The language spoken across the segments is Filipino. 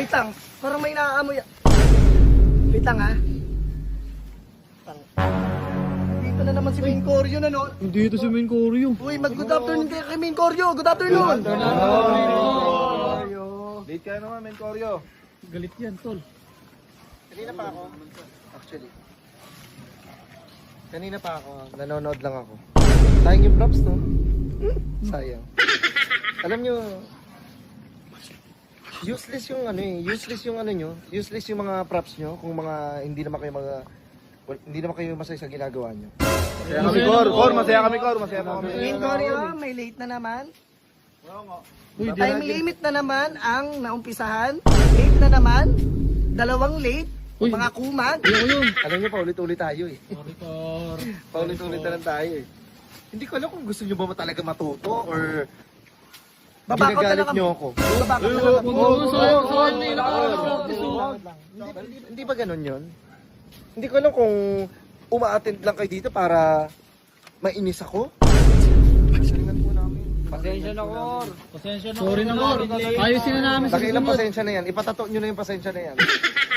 Wait lang, parang may naaamoy. Wait lang ha. Dito na naman si Main Coryo na no. Hindi ito si Main Coryo. Uy, mag-good afternoon kayo kay Main Coryo. Good afternoon. Late ka naman, men Koryo. Galit yan, tol. Kanina pa ako. Actually. Kanina pa ako. Nanonood lang ako. Sayang yung props, no? Sayang. Alam nyo, useless yung ano eh. Useless yung ano nyo. Useless yung mga props nyo kung mga hindi naman kayo masaya sa ginagawa nyo. Masaya kami, Kor. Masaya kami, Kor. Masaya kami. Main Coryo, may late na naman. Uy, Time limit na naman ang naumpisahan. Late na naman. 2 late. Uy. Mga kumag. Ayoko yun. Alam nyo, paulit-ulit tayo eh. Sorry, Kor. Paulit-ulit na lang tayo eh. Hindi ko alam kung gusto nyo ba talaga matuto or ginagalit nyo ako. Babakot na lang kami. Hindi ba ganun yun? Hindi ko alam kung uma-attend lang kayo dito para mainis ako. Pagsalingan po namin. Pasensya na, Kor. Pasensya na. Sorry na, Kor. Ayusin na namin sa Dakilang susunod. pasensya na yan. Ipatato nyo na yung pasensya na yan.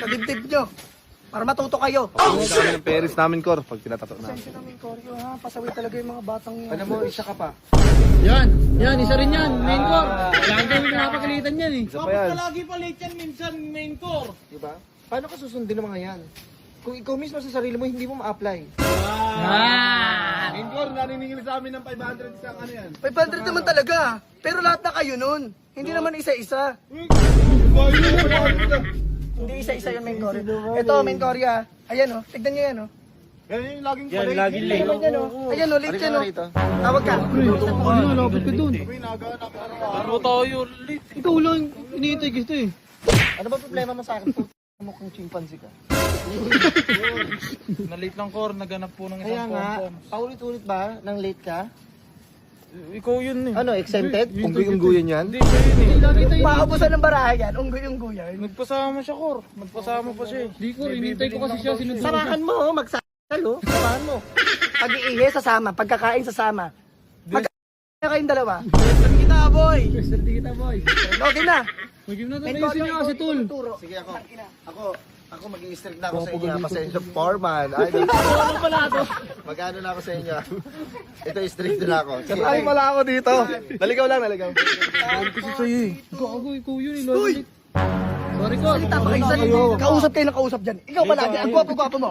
Sa dibdib nyo. Para matuto kayo. Hindi kami ng parents namin, Kor, pag tinatato namin. Pasensya namin, Coryo ha. Pasaway talaga yung mga batang yan. Alam mo, isa ka pa. Yan. Yan, isa rin yan. Main Cor. Yan kami pinapagalitan yan eh. Isa pa yan. Lagi pa late yan minsan, main core. Diba? Paano ka susundin ng mga yan? Kung ikaw mismo sa sarili mo, hindi mo ma-apply. Main Kor, naniningil sa amin ng 500 isang ano yan. 500 naman talaga. Pero lahat na kayo nun. Hindi naman isa-isa. Hindi isa-isa yun, Main Coryo. Ito, Main Coryo ha. Ayan o, tignan nyo yan o. Yan yung laging Yan, laging late. Ayan yan o. Ayan o, late yan o. Tawag ka. Ano, lapit ka dun. Ano tayo late? Ikaw lang, iniintay kita eh. Ano ba problema mo sa akin? Mukhang chimpanzee ka. Na late lang core, naganap po ng Kaya isang nga, pom-pom. paulit-ulit ba nang late ka? Ikaw yun eh. Ano, exempted? Unggoy-unggoyan yan? Hindi siya yun eh. Lagi tayo. Paubusan ng barahan yan, unggoy-unggoyan. Nagpasama siya core. Nagpasama pa siya eh. Di ko, inintay ko kasi siya. Sinunod ko siya. Samahan mo, magsasal o. Samahan mo. Pag-iihi, sasama. Pagkakain, sasama. Mag-na kayong dalawa. Saan kita, boy? Swerte kita, boy. Okay na. Mag-give na Main tayo. Coryo, Ayusin niya kasi, tol. turo. Sige ako mag-i-strict na ako sa inyo. Pasensya, foreman. Magano na ako sa inyo. Ito, strict na ako. Sige, ay, wala ako dito. Naligaw lang, naligaw. Kasi sa'yo eh. Gago, ikaw yun eh. Uy! Sorry, Cor. Salita pa kayo sa kausap kayo ng kausap dyan. Ikaw palagi, ang gwapo-gwapo mo.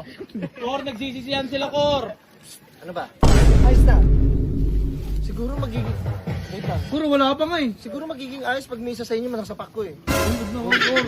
Core, nagsisisiyan sila core. Ano ba? Ayos na. Siguro magiging... Wait lang. Kuro, wala pa nga eh. Siguro magiging ayos pag may isa sa inyo manang sapak ko eh. Huwag na, Cor.